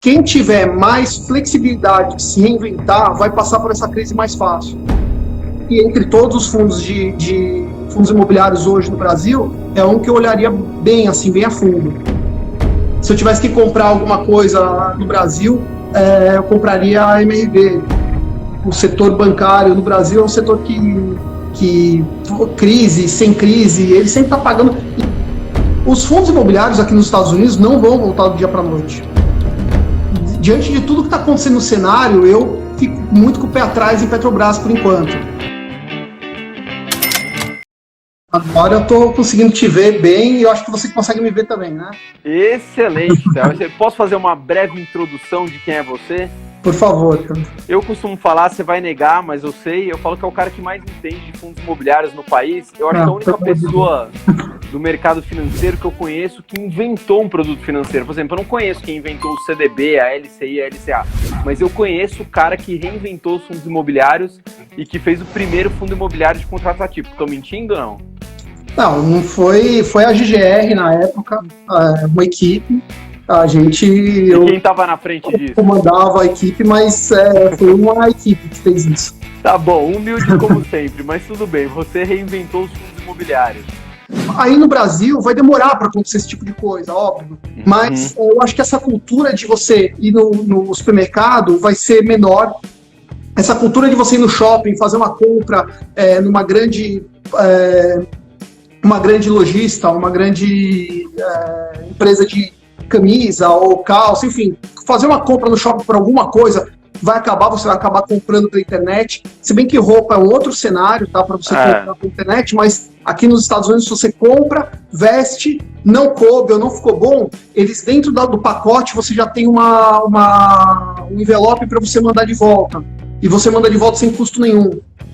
quem tiver mais flexibilidade de se reinventar vai passar por essa crise mais fácil. E entre todos os fundos de fundos imobiliários hoje no Brasil, é um que eu olharia bem, assim, bem a fundo. Se eu tivesse que comprar alguma coisa no Brasil, eu compraria a MRV. O setor bancário no Brasil é um setor que crise, sem crise, ele sempre está pagando. Os fundos imobiliários aqui nos Estados Unidos não vão voltar do dia para a noite. Diante de tudo que está acontecendo no cenário, eu fico muito com o pé atrás em Petrobras por enquanto. Agora eu estou conseguindo te ver bem e eu acho que você consegue me ver também, né? Excelente, tá? Posso fazer uma breve introdução de quem é você? Por favor, cara. Eu costumo falar, você vai negar, mas eu sei, eu falo que é o cara que mais entende de fundos imobiliários no país. Eu acho que a única pessoa do mercado financeiro que eu conheço que inventou um produto financeiro. Por exemplo, eu não conheço quem inventou o CDB, a LCI, a LCA, mas eu conheço o cara que reinventou os fundos imobiliários e que fez o primeiro fundo imobiliário de contrato atípico. Estou mentindo ou não? Não foi a GGR na época, uma equipe. A gente... E quem estava na frente disso? Comandava a equipe, mas foi uma equipe que fez isso. Tá bom, humilde como sempre, mas tudo bem, você reinventou os fundos imobiliários. Aí no Brasil vai demorar para acontecer esse tipo de coisa, óbvio. Mas eu acho que essa cultura de você ir no supermercado vai ser menor. Essa cultura de você ir no shopping, fazer uma compra numa grande... uma grande lojista, uma grande empresa de camisa ou calça, enfim, fazer uma compra no shopping por alguma coisa, você vai acabar comprando pela internet, se bem que roupa é um outro cenário, tá, para você comprar pela internet, mas aqui nos Estados Unidos, se você compra, veste, não coube ou não ficou bom, eles dentro do pacote, você já tem um envelope para você mandar de volta, e você manda de volta sem custo nenhum.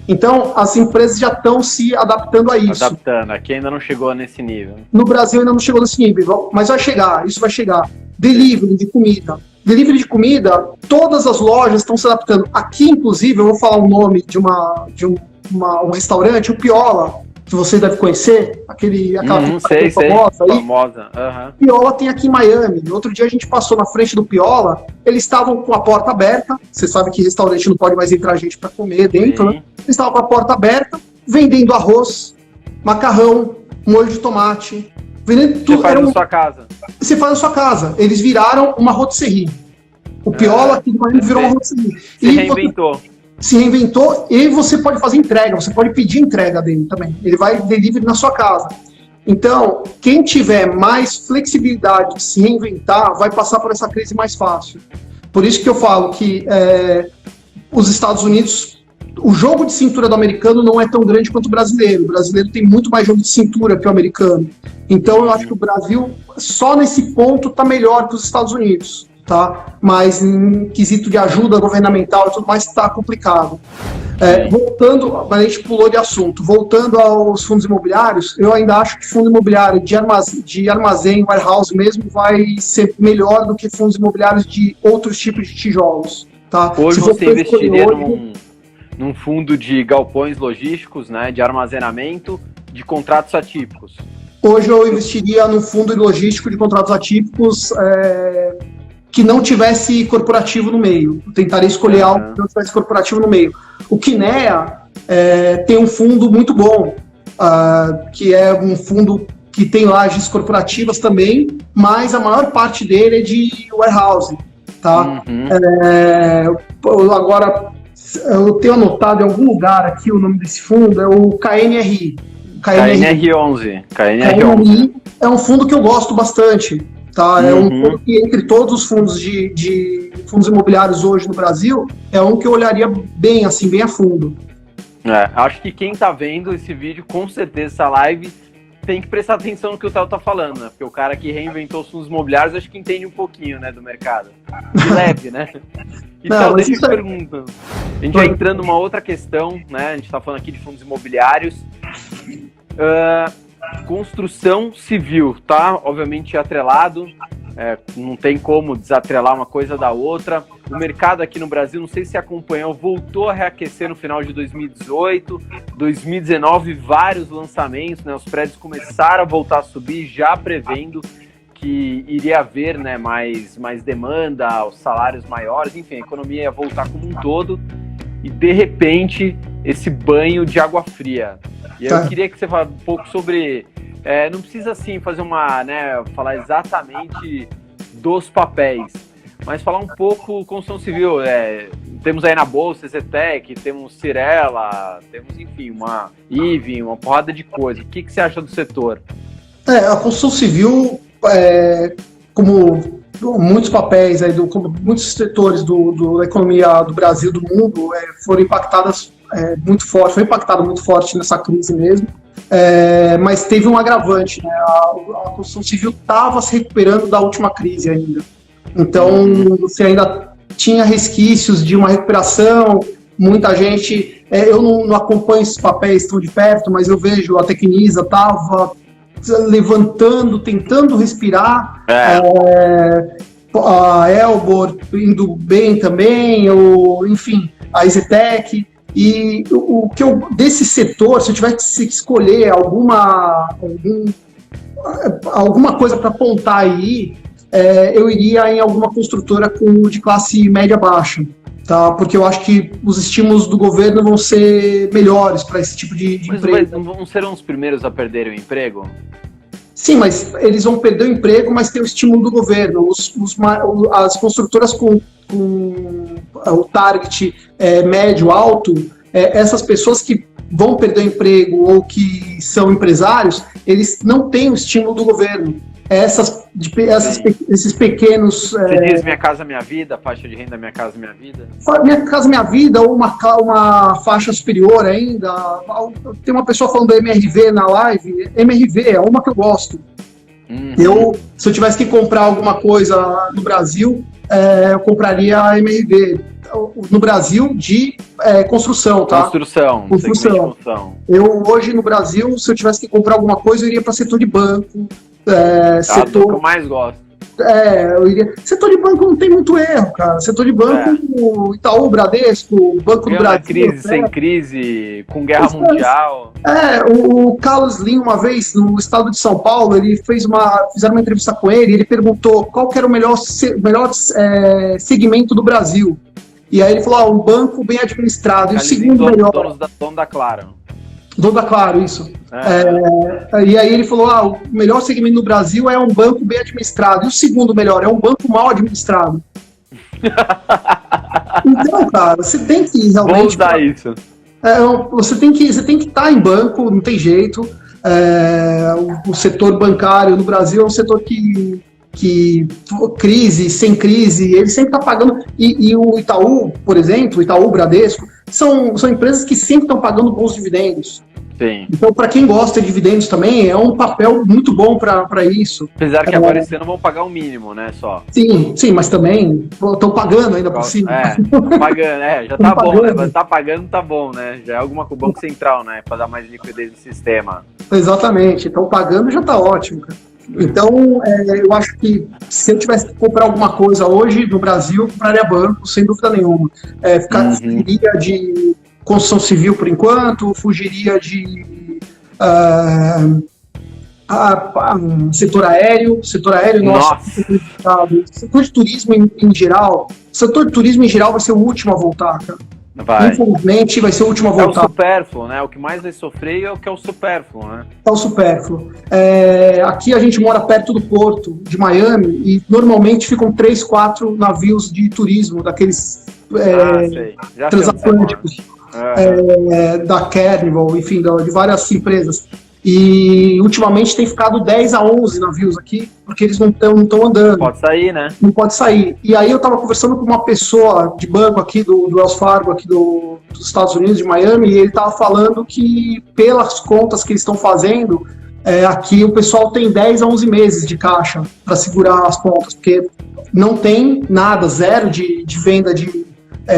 Então, as empresas já estão se adaptando a isso. Adaptando, aqui ainda não chegou nesse nível. No Brasil ainda não chegou nesse nível, mas vai chegar, isso vai chegar. Delivery de comida. Delivery de comida, todas as lojas estão se adaptando. Aqui, inclusive, eu vou falar o nome de um restaurante, o Piola, que você deve conhecer, aquela famosa. Piola tem aqui em Miami. Outro dia a gente passou na frente do Piola, eles estavam com a porta aberta, você sabe que restaurante não pode mais entrar gente para comer dentro, né? Eles estavam com a porta aberta, vendendo arroz, macarrão, molho de tomate, vendendo tudo. Você faz na sua casa. Você faz na sua casa. Eles viraram uma rotisserie. O Piola aqui de Miami virou uma rotisserie. Se reinventou. Se reinventou e você pode fazer entrega, você pode pedir entrega dele também. Ele vai delivery na sua casa. Então, quem tiver mais flexibilidade de se reinventar vai passar por essa crise mais fácil. Por isso que eu falo que os Estados Unidos, o jogo de cintura do americano não é tão grande quanto o brasileiro. O brasileiro tem muito mais jogo de cintura que o americano. Então, eu acho que o Brasil, só nesse ponto, está melhor que os Estados Unidos. Tá? Mas em quesito de ajuda governamental e tudo mais, está complicado. Voltando, a gente pulou de assunto, voltando aos fundos imobiliários, eu ainda acho que fundo imobiliário de armazém, warehouse mesmo, vai ser melhor do que fundos imobiliários de outros tipos de tijolos. Tá? Hoje você investiria num fundo de galpões logísticos, né, de armazenamento, de contratos atípicos? Hoje eu investiria num fundo logístico de contratos atípicos que não tivesse corporativo no meio. Eu tentaria escolher algo que não tivesse corporativo no meio. O Kinea tem um fundo muito bom, que é um fundo que tem lajes corporativas também, mas a maior parte dele é de warehouse. Tá? Agora, eu tenho anotado em algum lugar aqui o nome desse fundo, é o KNRI. KNR11. KNRI é um fundo que eu gosto bastante. Tá? É um fundo que, entre todos os fundos de fundos imobiliários hoje no Brasil, é um que eu olharia bem, assim, bem a fundo. Acho que quem tá vendo esse vídeo, com certeza, essa live, tem que prestar atenção no que o Theo tá falando, né? Porque o cara que reinventou os fundos imobiliários, acho que entende um pouquinho, né, do mercado. De leve, né? Então, deixa eu te perguntar. A gente vai entrando numa outra questão, né? A gente tá falando aqui de fundos imobiliários. Construção civil, tá? Obviamente atrelado, não tem como desatrelar uma coisa da outra. O mercado aqui no Brasil, não sei se acompanhou, voltou a reaquecer no final de 2018, 2019, vários lançamentos, né? Os prédios começaram a voltar a subir, já prevendo que que iria haver, né, mais demanda, os salários maiores, enfim, a economia ia voltar como um todo, e de repente esse banho de água fria. E aí eu queria que você falasse um pouco sobre, não precisa assim fazer falar exatamente dos papéis, mas falar um pouco construção civil. Temos aí na Bolsa, Zetec, temos Cyrela, temos, enfim, uma IVE, uma porrada de coisa. O que você acha do setor? A construção civil, como muitos papéis, como muitos setores da economia do Brasil, do mundo, foram impactadas muito forte, foi impactado muito forte nessa crise mesmo, mas teve um agravante, né? A construção civil estava se recuperando da última crise ainda, então você ainda tinha resquícios de uma recuperação, muita gente, eu não acompanho esses papéis tão de perto, mas eu vejo a Tecnisa estava levantando, tentando respirar, a Elbor indo bem também, enfim, a Zetec. E o que desse setor, se eu tivesse que escolher alguma coisa para apontar aí, eu iria em alguma construtora de classe média-baixa, tá? Porque eu acho que os estímulos do governo vão ser melhores para esse tipo de emprego. Mas não serão os primeiros a perderem o emprego? Sim, mas eles vão perder o emprego, mas tem o estímulo do governo. As construtoras com o target médio, alto, essas pessoas que vão perder o emprego ou que são empresários, eles não têm o estímulo do governo. Esses pequenos... Você diz Minha Casa Minha Vida, faixa de renda Minha Casa Minha Vida? Minha Casa Minha Vida, ou uma faixa superior ainda. Tem uma pessoa falando da MRV na live. MRV é uma que eu gosto. Se eu tivesse que comprar alguma coisa no Brasil, eu compraria a MRV. No Brasil, de construção, tá? Construção. Eu, hoje, no Brasil, se eu tivesse que comprar alguma coisa, eu iria para setor de banco. Setor que eu mais gosto. Eu iria... Setor de banco não tem muito erro, cara. Setor de banco, Itaú, Bradesco, Banco do Brasil. Crise, sem crise, com guerra mundial. O Carlos Slim, uma vez, no estado de São Paulo, ele fizeram uma entrevista com ele, e ele perguntou qual que era o melhor segmento do Brasil. E aí ele falou, um banco bem administrado. E o segundo melhor... Dono da Claro. Dono da Claro, isso. E aí ele falou, o melhor segmento no Brasil é um banco bem administrado. E o segundo melhor é um banco mal administrado. Então, cara, você tem que realmente... Vou usar isso. Você tem que estar em banco, não tem jeito. O setor bancário no Brasil é um setor que crise, sem crise, ele sempre está pagando. E o Itaú, por exemplo, Itaú, Bradesco, são empresas que sempre estão pagando bons dividendos. Sim. Então, para quem gosta de dividendos também, é um papel muito bom para isso. Apesar que agora esse ano vão pagar o mínimo, né, só. Sim, mas também estão pagando ainda por cima. Estão pagando, já tá bom, né? Tá pagando, tá bom, né? Já é alguma com o Banco Central, né? Para dar mais liquidez no sistema. Exatamente, estão pagando, já tá ótimo, cara. Então, eu acho que se eu tivesse que comprar alguma coisa hoje no Brasil, eu compraria banco, sem dúvida nenhuma. Fugiria de construção civil por enquanto, fugiria de setor aéreo, nossa. Setor de turismo em geral. O setor de turismo em geral vai ser o último a voltar, cara. Infelizmente, vai ser o último a voltar. É o supérfluo, né? O que mais vai sofrer é o que é o supérfluo, né? É o supérfluo. Aqui a gente mora perto do porto de Miami e normalmente ficam 3, 4 navios de turismo, daqueles transatlânticos, da Carnival, enfim, de várias empresas. E ultimamente tem ficado 10 a 11 navios aqui, porque eles não estão andando. Pode sair, né? Não pode sair. E aí eu estava conversando com uma pessoa de banco aqui do Wells Fargo, aqui dos Estados Unidos, de Miami, e ele estava falando que, pelas contas que eles estão fazendo, aqui o pessoal tem 10 a 11 meses de caixa para segurar as contas, porque não tem nada, zero de venda de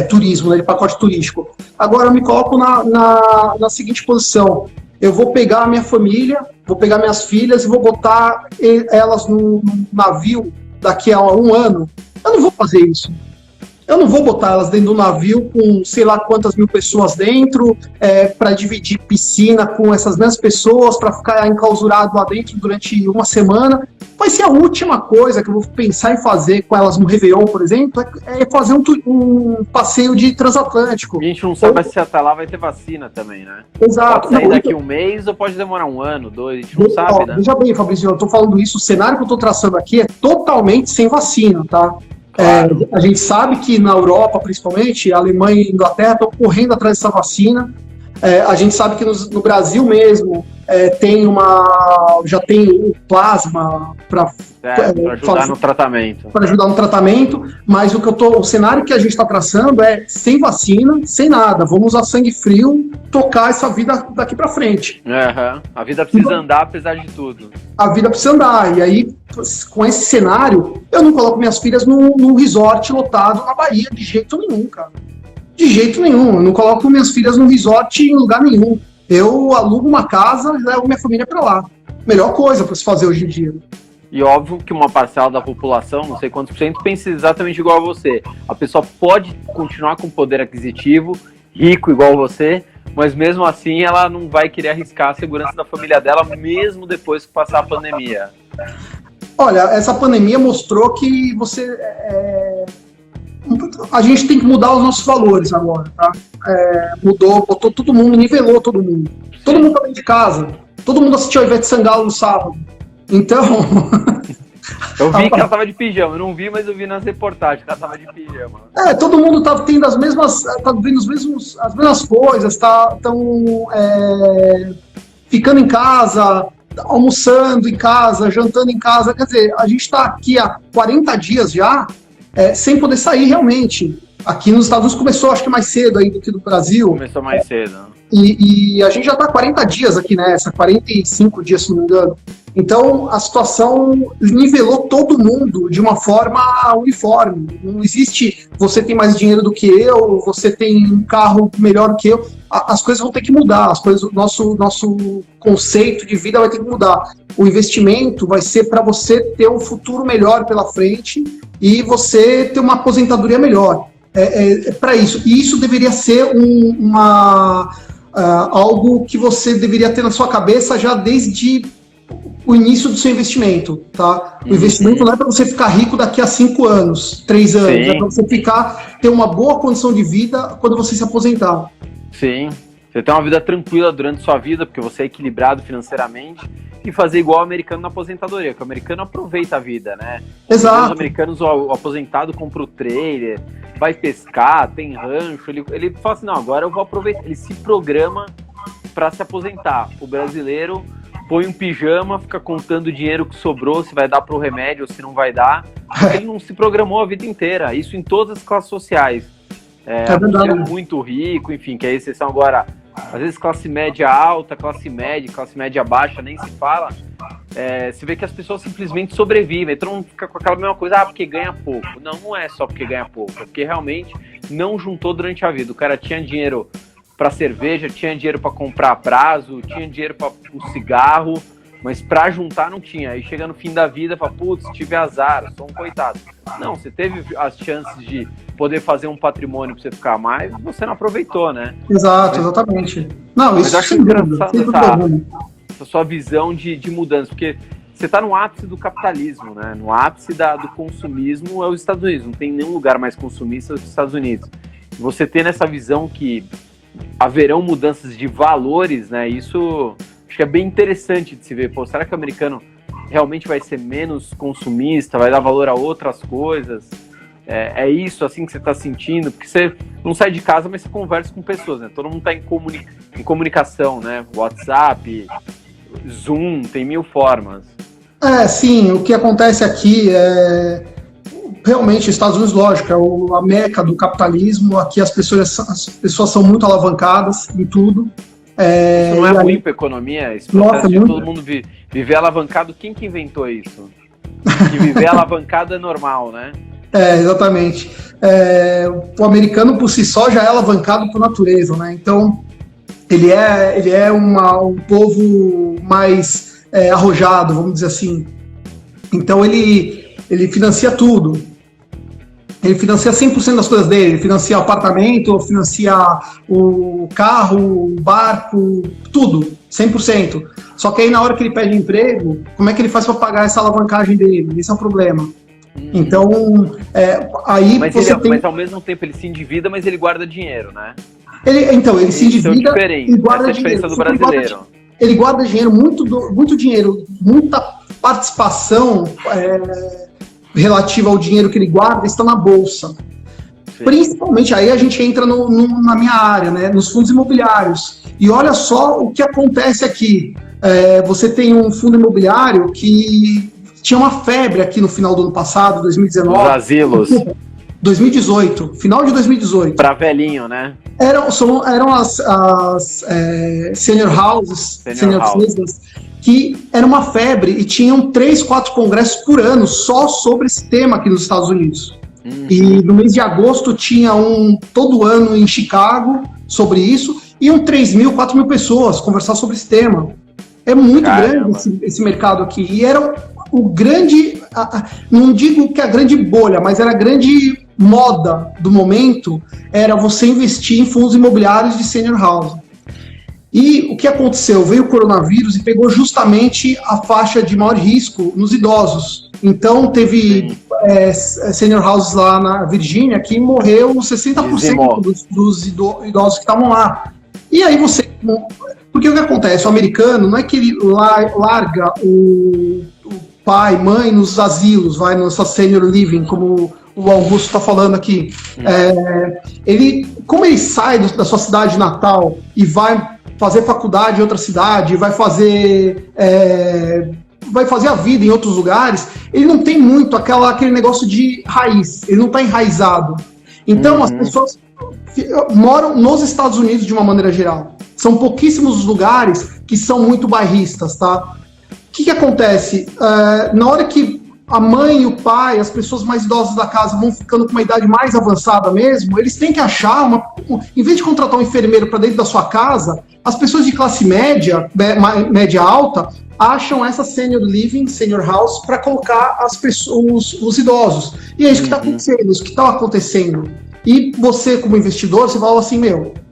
turismo, né, de pacote turístico. Agora eu me coloco na seguinte posição. Eu vou pegar a minha família, vou pegar minhas filhas e vou botar elas no navio daqui a um ano. Eu não vou fazer isso. Eu não vou botar elas dentro do navio com sei lá quantas mil pessoas dentro, para dividir piscina com essas mesmas pessoas, para ficar enclausurado lá dentro durante uma semana. Vai ser a última coisa que eu vou pensar em fazer com elas no Réveillon, por exemplo, é fazer um passeio de transatlântico. A gente não sabe se até lá vai ter vacina também, né? Exato. Pode sair daqui um mês ou pode demorar um ano, 2, a gente não sabe, né? Veja bem, Fabrício, eu estou falando isso, o cenário que eu estou traçando aqui é totalmente sem vacina, tá? Claro. A gente sabe que na Europa, principalmente, a Alemanha e a Inglaterra estão correndo atrás dessa vacina. A gente sabe que no Brasil mesmo já tem o plasma para ajudar no tratamento. Para ajudar no tratamento, mas o cenário que a gente está traçando é sem vacina, sem nada. Vamos usar sangue frio, tocar essa vida daqui para frente. Uhum. A vida precisa andar apesar de tudo. A vida precisa andar. E aí, com esse cenário, eu não coloco minhas filhas num resort lotado na Bahia, de jeito nenhum, cara. De jeito nenhum. Eu não coloco minhas filhas num resort em lugar nenhum. Eu alugo uma casa e levo minha família para lá. Melhor coisa para se fazer hoje em dia. E óbvio que uma parcela da população, não sei quantos por cento, pensa exatamente igual a você. A pessoa pode continuar com poder aquisitivo, rico igual você, mas mesmo assim ela não vai querer arriscar a segurança da família dela, mesmo depois que passar a pandemia. Olha, essa pandemia mostrou que a gente tem que mudar os nossos valores agora, tá? Botou todo mundo, nivelou todo mundo. Sim. Todo mundo tá dentro de casa. Todo mundo assistiu a Ivete Sangalo no sábado. Então... Eu vi que ela tava de pijama. Eu não vi, mas eu vi nas reportagens que ela tava de pijama. Todo mundo tá tendo as mesmas coisas, estão ficando em casa, almoçando em casa, jantando em casa. Quer dizer, a gente tá aqui há 40 dias já, sem poder sair realmente. Aqui nos Estados Unidos começou, acho que mais cedo aí do que no Brasil. Começou mais cedo. E a gente já está há 40 dias aqui nessa, 45 dias, se não me engano. Então, a situação nivelou todo mundo de uma forma uniforme. Não existe você tem mais dinheiro do que eu, você tem um carro melhor que eu. As coisas vão ter que mudar, o nosso conceito de vida vai ter que mudar. O investimento vai ser para você ter um futuro melhor pela frente e você ter uma aposentadoria melhor. Para isso. E isso deveria ser algo que você deveria ter na sua cabeça já desde o início do seu investimento, tá? O investimento não é para você ficar rico daqui a 5 anos, 3 anos, Sim. É para você ter uma boa condição de vida quando você se aposentar. Sim, você tem uma vida tranquila durante a sua vida, porque você é equilibrado financeiramente, e fazer igual o americano na aposentadoria, que o americano aproveita a vida, né? Exato. Os americanos, o aposentado compra o trailer, vai pescar, tem rancho, ele fala assim, não, agora eu vou aproveitar, ele se programa para se aposentar. O brasileiro põe um pijama, fica contando o dinheiro que sobrou, se vai dar para o remédio ou se não vai dar, porque ele não se programou a vida inteira, isso em todas as classes sociais. Você é muito rico, enfim, que é a exceção agora, às vezes classe média alta, classe média baixa, nem se fala, você vê que as pessoas simplesmente sobrevivem, então não fica com aquela mesma coisa, porque ganha pouco. Não é só porque ganha pouco, é porque realmente não juntou durante a vida. O cara tinha dinheiro para cerveja, tinha dinheiro para comprar a prazo, tinha dinheiro para um cigarro, mas para juntar não tinha. Aí chega no fim da vida e fala, putz, tive azar, sou um coitado. Não, você teve as chances de poder fazer um patrimônio para você ficar mais, você não aproveitou, né? Exato, exatamente. Não, isso eu acho engraçado essa sua visão de mudança, porque você está no ápice do capitalismo, né? No ápice do consumismo é os Estados Unidos, não tem nenhum lugar mais consumista do que os Estados Unidos. Você ter nessa visão que haverão mudanças de valores, né? Isso acho que é bem interessante de se ver. Pô, será que o americano realmente vai ser menos consumista, vai dar valor a outras coisas? É isso assim que você está sentindo? Porque você não sai de casa, mas você conversa com pessoas, né? Todo mundo está em comunicação, né? WhatsApp, Zoom, tem 1000 formas. Sim, o que acontece aqui realmente, Estados Unidos, lógico, é a meca do capitalismo. Aqui as pessoas são muito alavancadas em tudo. Isso não é ruim para a economia? Esse processo de todo mundo viver alavancado, quem que inventou isso? Que viver alavancado é normal, né? Exatamente. O americano por si só já é alavancado por natureza, né? Então ele é um povo mais arrojado, vamos dizer assim. Então ele financia tudo. Ele financia 100% das coisas dele, ele financia o apartamento, financia o carro, o barco, tudo, 100%. Só que aí na hora que ele pede emprego, como é que ele faz para pagar essa alavancagem dele? Esse é o problema. Então, aí mas você tem... Mas ao mesmo tempo ele se endivida, mas ele guarda dinheiro, né? Ele se endivida e guarda dinheiro. Essa é a diferença do brasileiro. Ele guarda dinheiro, muito dinheiro, muita participação relativa ao dinheiro que ele guarda está na bolsa. Sim. Principalmente, aí a gente entra na minha área, né, nos fundos imobiliários. E olha só o que acontece aqui. Você tem um fundo imobiliário que tinha uma febre aqui no final do ano passado, 2019. Os asilos. 2018, final de 2018. Para velhinho, né? Eram as senior houses, senior houses, que era uma febre e tinham 3, 4 congressos por ano só sobre esse tema aqui nos Estados Unidos. E no mês de agosto tinha todo ano em Chicago sobre isso, iam 3.000, 4.000 pessoas conversar sobre esse tema. É muito grande esse mercado aqui. E era o grande, não digo que a grande bolha, mas era a grande moda do momento, era você investir em fundos imobiliários de senior housing. E o que aconteceu? Veio o coronavírus e pegou justamente a faixa de maior risco nos idosos. Então teve senior houses lá na Virgínia que morreu 60% dos idosos que estavam lá. E aí porque o que acontece? O americano não é que ele larga o pai, mãe nos asilos, vai nessa senior living, como o Augusto está falando aqui. Como ele sai da sua cidade natal e vai fazer faculdade em outra cidade, vai fazer a vida em outros lugares, ele não tem muito aquele negócio de raiz, ele não está enraizado. Então as pessoas moram nos Estados Unidos de uma maneira geral. São pouquíssimos os lugares que são muito bairristas, tá? O que acontece? Na hora que a mãe e o pai, as pessoas mais idosas da casa vão ficando com uma idade mais avançada mesmo, eles têm que achar em vez de contratar um enfermeiro para dentro da sua casa, as pessoas de classe média, média alta, acham essa senior living, senior house, para colocar os idosos. E é isso que está acontecendo, isso que está acontecendo. E você, como investidor, você fala assim,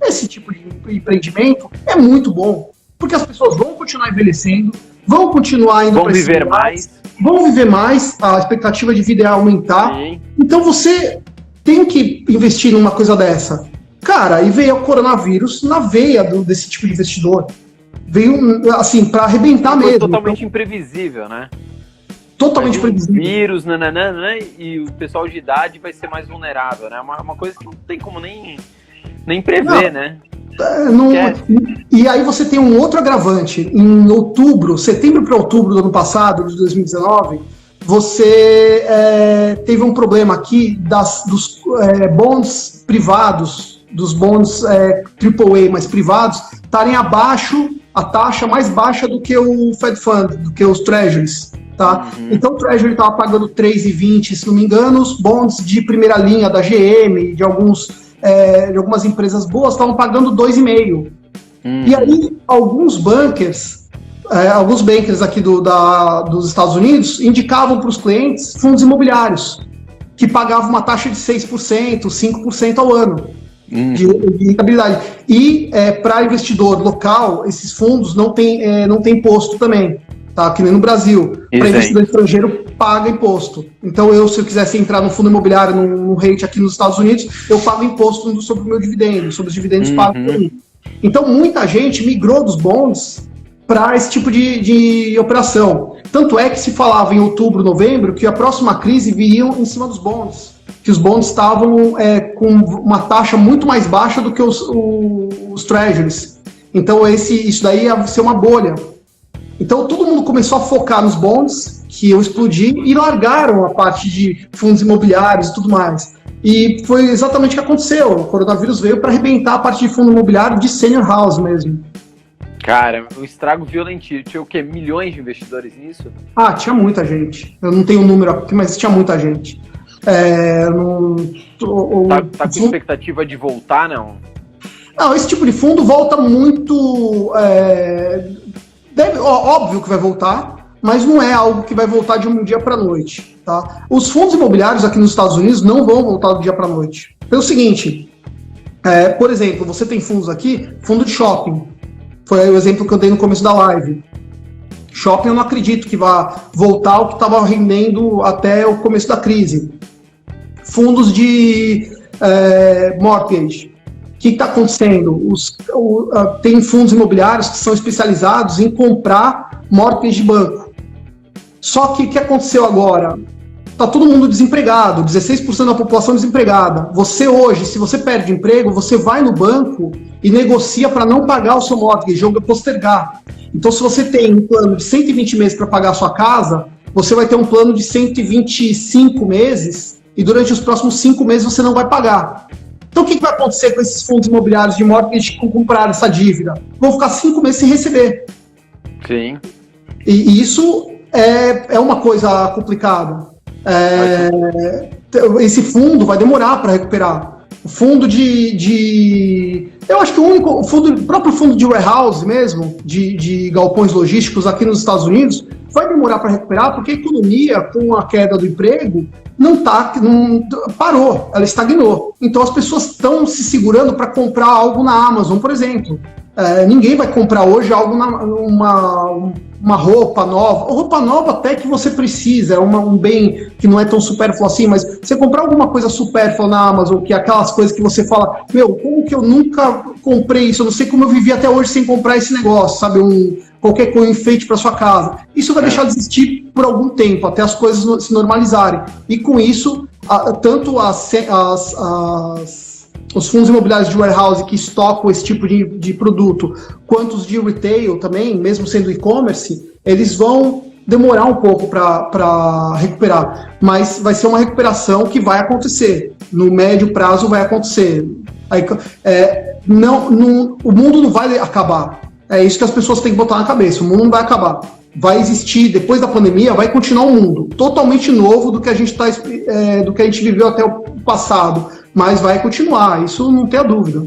esse tipo de empreendimento é muito bom, porque as pessoas vão continuar envelhecendo, vão continuar indo para esse lugar, vão viver mais, a expectativa de vida é aumentar. Sim. Então você tem que investir numa coisa dessa. Cara, e veio o coronavírus na veia desse tipo de investidor. Veio, assim, para arrebentar mesmo. Totalmente imprevisível, né? Totalmente previsível. Vírus, e o pessoal de idade vai ser mais vulnerável, né? Uma coisa que não tem como nem prever, né? E aí você tem um outro agravante. Em setembro para outubro do ano passado, de 2019, você teve um problema aqui dos bonds privados, dos bonds AAA, mas privados, estarem abaixo, a taxa mais baixa do que o Fed Fund, do que os Treasuries. Tá? Então o Treasury estava pagando 3,20, se não me engano, os bonds de primeira linha da GM, de algumas empresas boas, estavam pagando 2,5. E aí alguns bankers aqui dos Estados Unidos indicavam para os clientes fundos imobiliários, que pagavam uma taxa de 6%, 5% ao ano de rentabilidade. E para investidor local, esses fundos não tem imposto também. Tá, que nem no Brasil, para investidor estrangeiro paga imposto. Então se eu quisesse entrar no fundo imobiliário, no rate aqui nos Estados Unidos, eu pago imposto sobre o meu dividendo, sobre os dividendos pagos por mim. Então muita gente migrou dos bonds para esse tipo de operação. Tanto é que se falava em outubro, novembro, que a próxima crise viria em cima dos bonds, que os bonds estavam com uma taxa muito mais baixa do que os treasuries. Então isso daí ia ser uma bolha. Então todo mundo começou a focar nos bonds, que iam explodir, e largaram a parte de fundos imobiliários e tudo mais. E foi exatamente o que aconteceu. O coronavírus veio para arrebentar a parte de fundo imobiliário de senior house mesmo. Cara, um estrago violentíssimo. Tinha o quê? Milhões de investidores nisso? Tinha muita gente. Eu não tenho o número aqui, mas tinha muita gente. Tá com expectativa de voltar, não? Não, esse tipo de fundo volta muito... óbvio que vai voltar, mas não é algo que vai voltar de um dia para a noite. Tá? Os fundos imobiliários aqui nos Estados Unidos não vão voltar do dia para a noite. Pelo seguinte, por exemplo, você tem fundos aqui, fundo de shopping. Foi o exemplo que eu dei no começo da live. Shopping eu não acredito que vá voltar ao que estava rendendo até o começo da crise. Fundos de mortgage. O que está acontecendo? Tem fundos imobiliários que são especializados em comprar mortgage de banco. Só que o que aconteceu agora? Está todo mundo desempregado, 16% da população desempregada. Você hoje, se você perde emprego, você vai no banco e negocia para não pagar o seu mortgage, ou postergar. Então, se você tem um plano de 120 meses para pagar a sua casa, você vai ter um plano de 125 meses e durante os próximos 5 meses você não vai pagar. Então, o que vai acontecer com esses fundos imobiliários de mortgage que compraram essa dívida? Vão ficar 5 meses sem receber. Sim. E isso é uma coisa complicada. Esse fundo vai demorar para recuperar. O fundo eu acho que o próprio fundo de warehouse mesmo, de galpões logísticos aqui nos Estados Unidos, vai demorar para recuperar, porque a economia, com a queda do emprego, não parou, ela estagnou. Então as pessoas estão se segurando para comprar algo na Amazon, por exemplo. Ninguém vai comprar hoje algo uma roupa nova. Roupa nova até que você precisa, é um bem que não é tão supérfluo assim, mas você comprar alguma coisa supérflua na Amazon, que é aquelas coisas que você fala, como que eu nunca comprei isso? Eu não sei como eu vivi até hoje sem comprar esse negócio, sabe? Qualquer coisa, enfeite para sua casa. Isso vai deixar de existir por algum tempo, até as coisas se normalizarem. E com isso, tanto os fundos imobiliários de warehouse que estocam esse tipo de produto, quanto os de retail também, mesmo sendo e-commerce, eles vão demorar um pouco para recuperar. Mas vai ser uma recuperação que vai acontecer. No médio prazo vai acontecer. O mundo não vai acabar. É isso que as pessoas têm que botar na cabeça. O mundo não vai acabar. Vai existir, depois da pandemia, vai continuar um mundo totalmente novo do que a gente viveu até o passado. Mas vai continuar, isso não tem a dúvida.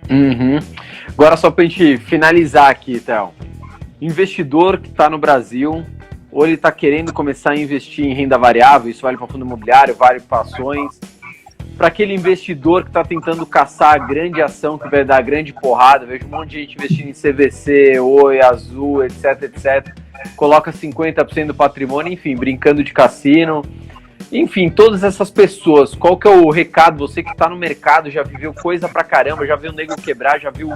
Uhum. Agora, só para a gente finalizar aqui, Theo. Investidor que está no Brasil, ou ele está querendo começar a investir em renda variável, isso vale para fundo imobiliário, vale para ações. Para aquele investidor que está tentando caçar a grande ação que vai dar grande porrada, vejo um monte de gente investindo em CVC, Oi, Azul, etc, etc. Coloca 50% do patrimônio, enfim, brincando de cassino. Enfim, todas essas pessoas, qual que é o recado? Você que está no mercado, já viveu coisa pra caramba, já viu o nego quebrar, já viu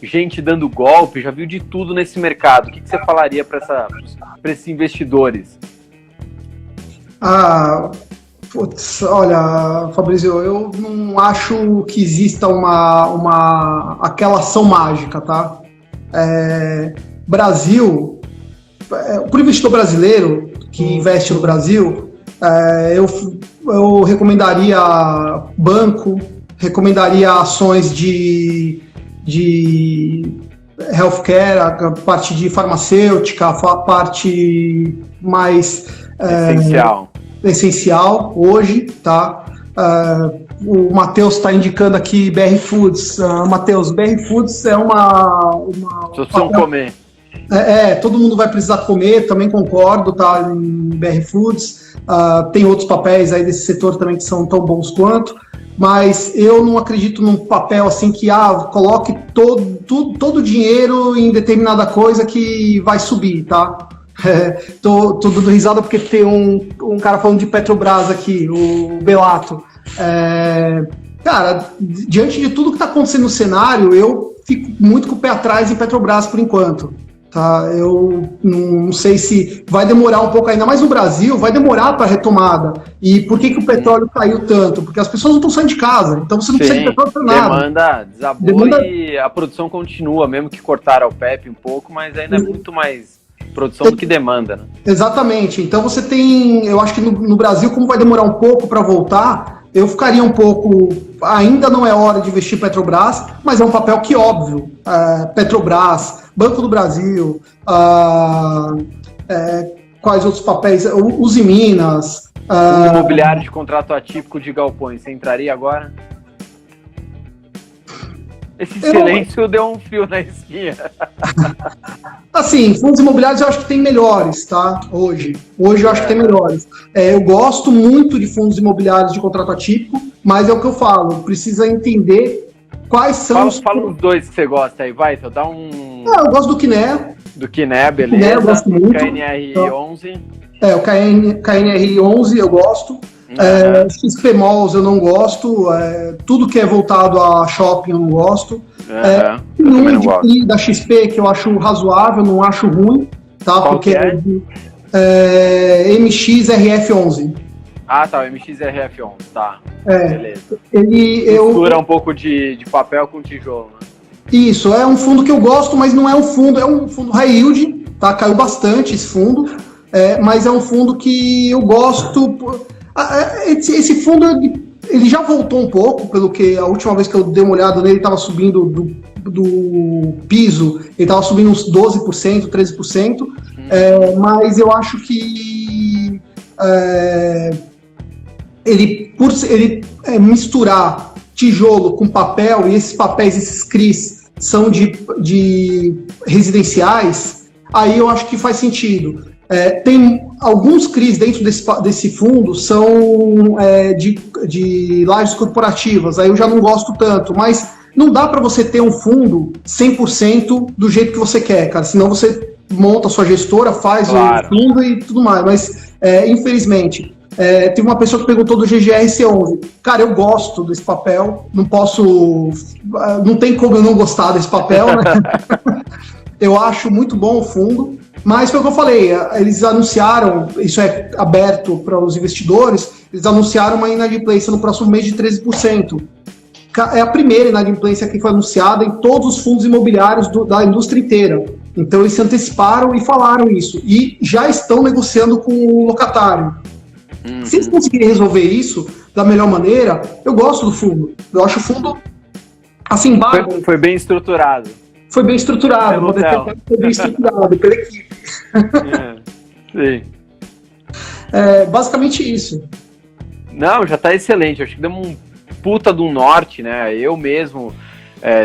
gente dando golpe, já viu de tudo nesse mercado. O que você falaria para esses investidores? Olha, Fabrício, eu não acho que exista aquela ação mágica, tá? Brasil, para o investidor brasileiro que investe no Brasil, eu recomendaria banco, recomendaria ações de healthcare, a parte de farmacêutica, a parte mais essencial hoje, tá? O Matheus está indicando aqui BR Foods. Matheus, BR Foods é uma precisam comer. Todo mundo vai precisar comer, também concordo, tá? Em BR Foods. Tem outros papéis aí desse setor também que são tão bons quanto, mas eu não acredito num papel assim que coloque todo o dinheiro em determinada coisa que vai subir, tá? Tô dando risada porque tem um cara falando de Petrobras aqui, o Belato. Cara, diante de tudo que está acontecendo no cenário, eu fico muito com o pé atrás em Petrobras por enquanto. Tá? Eu não sei se vai demorar um pouco, ainda mais no Brasil, vai demorar para a retomada. E por que o petróleo caiu tanto? Porque as pessoas não estão saindo de casa, então você não precisa de petróleo para nada. Demanda desabou e a produção continua, mesmo que cortaram o PEP um pouco, mas ainda é muito mais produção do que demanda, né? Exatamente. Então você tem, eu acho que no Brasil, como vai demorar um pouco para voltar, eu ficaria um pouco, ainda não é hora de investir em Petrobras, mas é um papel que, óbvio, Petrobras, Banco do Brasil, quais outros papéis, Uzi Minas. Fundo imobiliário de contrato atípico de galpões, você entraria agora? Esse silêncio deu um fio na espinha. Assim, fundos imobiliários eu acho que tem melhores, tá? Hoje eu acho que tem melhores. Eu gosto muito de fundos imobiliários de contrato atípico, mas é o que eu falo, precisa entender quais são Fala os dois que você gosta aí, vai, então dá um... eu gosto do Quiné. Do Quiné, beleza. Quiné eu gosto muito. KNR11. O KNR11 eu gosto. XPMOLs eu não gosto. Tudo que é voltado a shopping eu não gosto. Um da XP que eu acho razoável, não acho ruim. Tá? Qual porque é? MXRF11. Ah, tá, o MXRF11, tá. Beleza. Mistura um pouco de papel com tijolo, né? Isso, é um fundo que eu gosto, mas não é um fundo high yield, tá? Caiu bastante esse fundo, mas é um fundo que eu gosto. Esse fundo, ele já voltou um pouco, pelo que a última vez que eu dei uma olhada nele, ele estava subindo do piso, ele estava subindo uns 12%, 13%, mas eu acho que ele misturar tijolo com papel, e esses papéis, esses CRIs, são de residenciais, aí eu acho que faz sentido. Tem alguns CRIs dentro desse fundo são de lajes corporativas, aí eu já não gosto tanto, mas não dá para você ter um fundo 100% do jeito que você quer, cara, senão você monta a sua gestora, faz o fundo e tudo mais, mas infelizmente... teve uma pessoa que perguntou do GGRC11. Cara, eu gosto desse papel, não tem como eu não gostar desse papel, né? Eu acho muito bom o fundo, mas foi o que eu falei, eles anunciaram, isso é aberto para os investidores, eles anunciaram uma inadimplência no próximo mês de 13%. É a primeira inadimplência que foi anunciada em todos os fundos imobiliários da indústria inteira. Então eles se anteciparam e falaram isso, e já estão negociando com o locatário. Se eles conseguirem resolver isso da melhor maneira, eu gosto do fundo. Eu acho o fundo, assim, bárbaro. Foi bem estruturado. Foi bem estruturado. Foi bem estruturado pela equipe. Sim. Basicamente isso. Não, já tá excelente. Acho que deu um puta do norte, né? Eu mesmo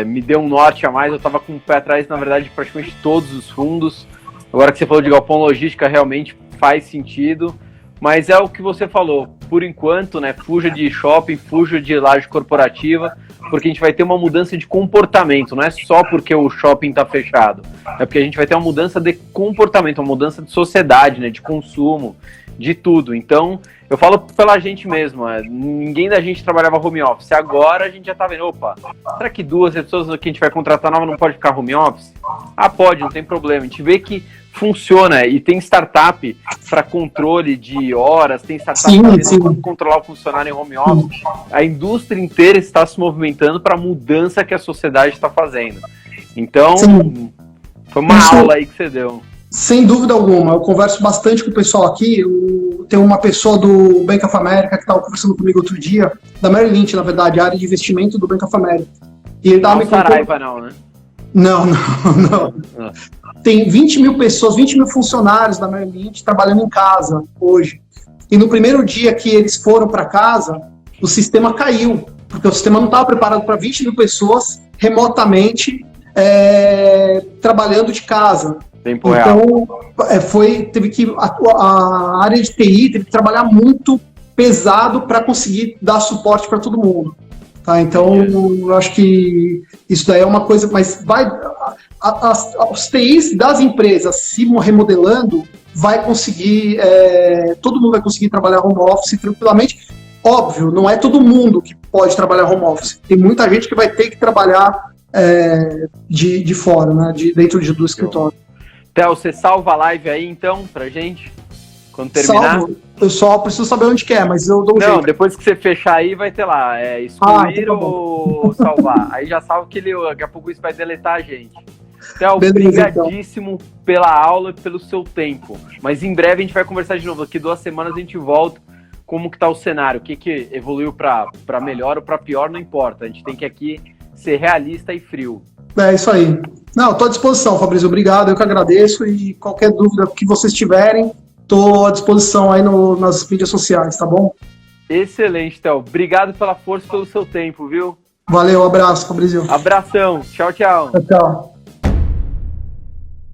me deu um norte a mais. Eu tava com o pé atrás, na verdade, de praticamente todos os fundos. Agora que você falou de galpão logística, realmente faz sentido. Mas é o que você falou, por enquanto, né, fuja de shopping, fuja de laje corporativa, porque a gente vai ter uma mudança de comportamento, não é só porque o shopping está fechado, é porque a gente vai ter uma mudança de comportamento, uma mudança de sociedade, né, de consumo, de tudo. Então, eu falo pela gente mesmo, ninguém da gente trabalhava home office, agora a gente já está vendo, opa, será que 2 pessoas que a gente vai contratar nova não pode ficar home office? Ah, pode, não tem problema, a gente vê que funciona, e tem startup para controle de horas, tem startup para controlar o funcionário em home office. A indústria inteira está se movimentando para a mudança que a sociedade está fazendo. Então, foi uma aula aí que você deu. Sem dúvida alguma, eu converso bastante com o pessoal aqui. Tem uma pessoa do Bank of America que estava conversando comigo outro dia, da Merrill Lynch, na verdade, a área de investimento do Bank of America. E ele estava me contando... Saraiva não, né? Não. Tem 20 mil pessoas, 20 mil funcionários da Merrill Lynch trabalhando em casa hoje. E no primeiro dia que eles foram para casa, o sistema caiu, porque o sistema não estava preparado para 20 mil pessoas remotamente trabalhando de casa. Tempo real. Então, a área de TI teve que trabalhar muito pesado para conseguir dar suporte para todo mundo. Tá, então, eu acho que isso daí é uma coisa, mas os TIs das empresas se remodelando, vai conseguir, todo mundo vai conseguir trabalhar home office tranquilamente. Óbvio, não é todo mundo que pode trabalhar home office. Tem muita gente que vai ter que trabalhar de fora, né, dentro do escritório. Theo, você salva a live aí, então, pra gente? Quando terminar? Salvo. Eu só preciso saber onde que é, mas eu dou um jeito. Não, depois que você fechar aí, vai ter lá, excluir ou salvar. Aí já salva que daqui a pouco isso vai deletar a gente. Theo, obrigadíssimo pela aula e pelo seu tempo. Mas em breve a gente vai conversar de novo. Daqui 2 semanas a gente volta. Como que tá o cenário? O que evoluiu para melhor ou para pior, não importa. A gente tem que aqui ser realista e frio. É isso aí. Não, estou à disposição, Fabrício. Obrigado, eu que agradeço. E qualquer dúvida que vocês tiverem, estou à disposição aí nas mídias sociais, tá bom? Excelente, Theo. Obrigado pela força e pelo seu tempo, viu? Valeu, abraço, Fabrício. Abração. Tchau, tchau. Tchau, tchau.